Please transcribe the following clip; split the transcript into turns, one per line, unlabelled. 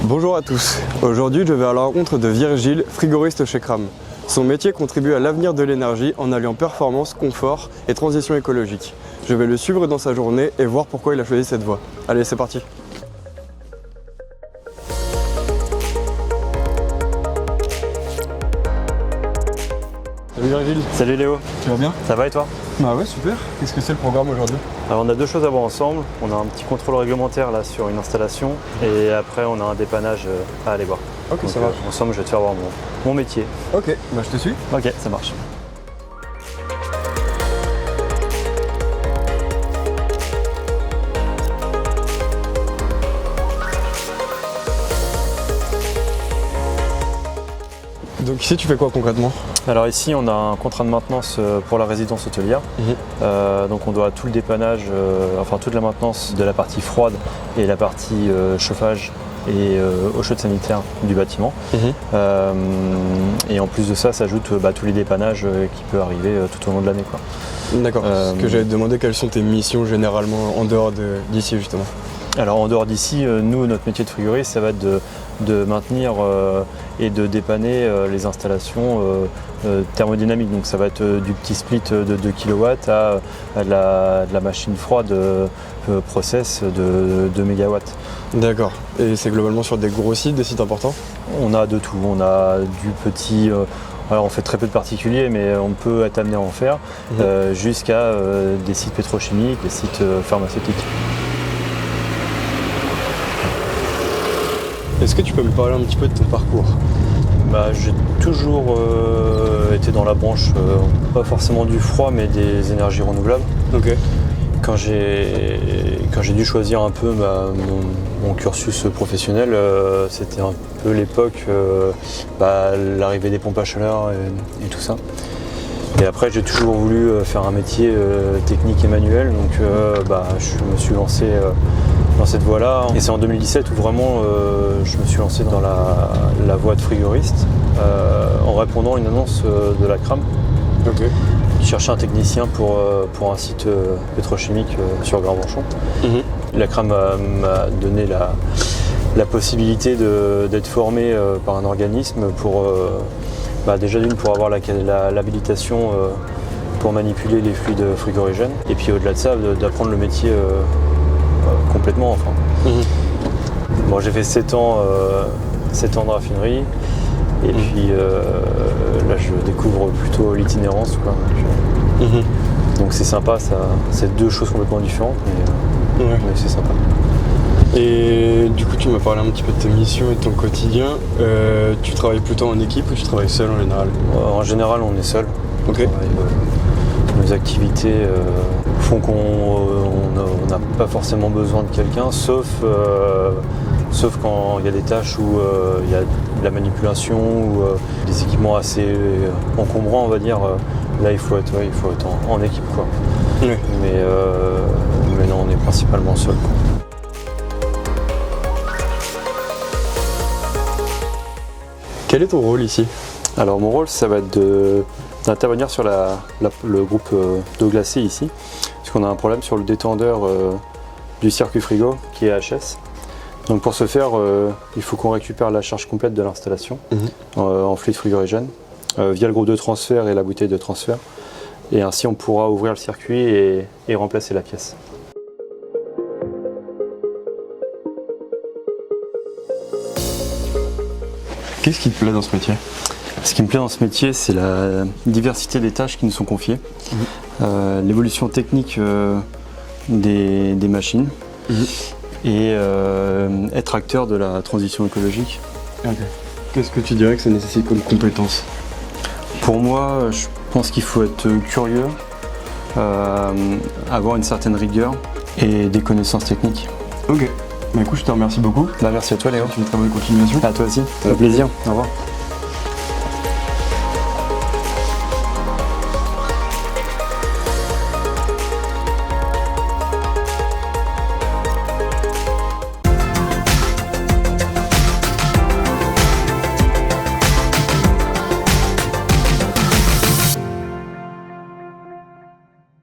Bonjour à tous, aujourd'hui je vais à la rencontre de Virgile, frigoriste chez Cram. Son métier contribue à l'avenir de l'énergie en alliant performance, confort et transition écologique. Je vais le suivre dans sa journée et voir pourquoi il a choisi cette voie. Allez, c'est parti. Salut Virgile.
Salut Léo,
Tu vas bien?
ça va et toi?
Bah ouais, super. Qu'est-ce que c'est le programme aujourd'hui?
Alors on a deux choses à voir ensemble. On a un petit contrôle réglementaire là sur une installation et après on a un dépannage à aller voir.
Ok,
Donc,
ça marche.
ensemble je vais te faire voir mon métier.
Ok, bah je te suis.
Ok, ça marche.
Donc ici tu fais quoi concrètement?
Alors ici on a un contrat de maintenance pour la résidence hôtelière. Donc on doit tout le dépannage, enfin toute la maintenance de la partie froide et la partie chauffage et eau chaude sanitaire du bâtiment. Et en plus de ça s'ajoutent tous les dépannages qui peuvent arriver tout au long de l'année.
D'accord, ce que j'allais te demander, quelles sont tes missions généralement en dehors d'ici justement?
Alors en dehors d'ici, nous notre métier de frigoriste ça va être de maintenir et de dépanner les installations thermodynamiques. Donc ça va être du petit split de 2 kW à de la machine froide process de 2 MW.
D'accord, et c'est globalement sur des gros sites, des sites importants?
On a de tout, on a du petit, alors on fait très peu de particuliers mais on peut être amené à en faire, jusqu'à des sites pétrochimiques, des sites pharmaceutiques.
Est-ce que tu peux me parler un petit peu de ton parcours?
J'ai toujours été dans la branche, pas forcément du froid, mais des énergies renouvelables.
Ok.
Quand j'ai dû choisir un peu mon cursus professionnel, c'était un peu l'époque, l'arrivée des pompes à chaleur et tout ça. Et après, j'ai toujours voulu faire un métier technique et manuel, donc je me suis lancé dans cette voie-là. Et c'est en 2017 où vraiment je me suis lancé dans la voie de frigoriste en répondant à une annonce de la Cram.
Ok.
Qui cherchait un technicien pour un site pétrochimique sur Gravenchon. La Cram m'a donné la possibilité d'être formé par un organisme pour déjà d'une pour avoir l'habilitation pour manipuler les fluides frigorigènes et puis au-delà de ça d'apprendre le métier complètement enfin. Bon, j'ai fait 7 ans de raffinerie et puis là je découvre plutôt l'itinérance donc c'est sympa, c'est deux choses complètement différentes mais c'est sympa.
Et du coup tu m'as parlé un petit peu de tes missions et de ton quotidien. Tu travailles plutôt en équipe ou tu travailles seul en général?
En général on est seul.
Ok.
Nos activités font qu'on n'a pas forcément besoin de quelqu'un, sauf quand il y a des tâches où il y a de la manipulation ou des équipements assez encombrants, on va dire. Là, il faut être en équipe, quoi.
Oui.
Mais non, on est principalement seul, quoi.
Quel est ton rôle ici?
Alors, mon rôle, ça va être d'intervenir sur le groupe d'eau glacée ici, parce qu'on a un problème sur le détendeur du circuit frigo qui est HS. Donc pour ce faire, il faut qu'on récupère la charge complète de l'installation en fluide frigorigène via le groupe de transfert et la bouteille de transfert. Et ainsi on pourra ouvrir le circuit et remplacer la pièce.
Qu'est-ce qui te plaît dans ce métier?
Ce qui me plaît dans ce métier, c'est la diversité des tâches qui nous sont confiées, l'évolution technique des machines et être acteur de la transition écologique.
Okay. Qu'est-ce que tu dirais que ça nécessite comme compétence?
Pour moi, je pense qu'il faut être curieux, avoir une certaine rigueur et des connaissances techniques.
Ok. Bah écoute, je te remercie beaucoup.
Merci à toi Léo.
Une très bonne continuation.
À toi aussi, ça fait plaisir. Au revoir.